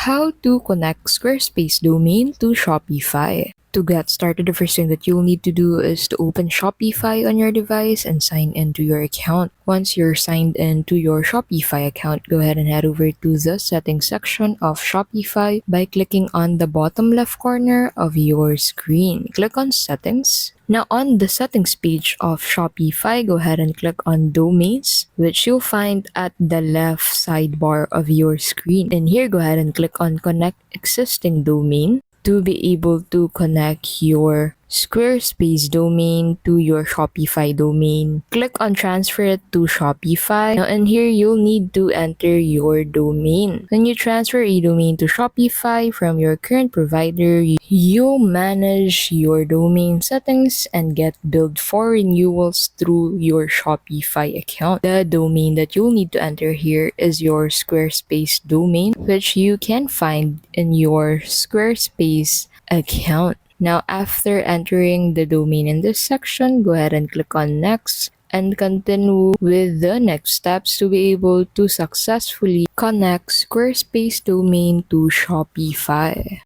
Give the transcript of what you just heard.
how to connect Squarespace domain to Shopify. To get started, the first thing that you'll need to do is to open Shopify on your device and sign into your account. Once you're signed into your Shopify account, go ahead and head over to the settings section of Shopify by clicking on the bottom left corner of your screen. Click on settings. Now on the settings page of Shopify, go ahead and click on domains, which you'll find at the left sidebar of your screen. And here, go ahead and click on connect existing domain to be able to connect your Squarespace domain to your Shopify domain. Click on transfer it to Shopify. Now, and here you'll need to enter your domain. When you transfer a domain to Shopify from your current provider, you'll manage your domain settings and get billed for renewals through your Shopify account. The domain that you'll need to enter here is your Squarespace domain, which you can find in your Squarespace account. Now, after entering the domain in this section, go ahead and click on next and continue with the next steps to be able to successfully connect Squarespace domain to Shopify.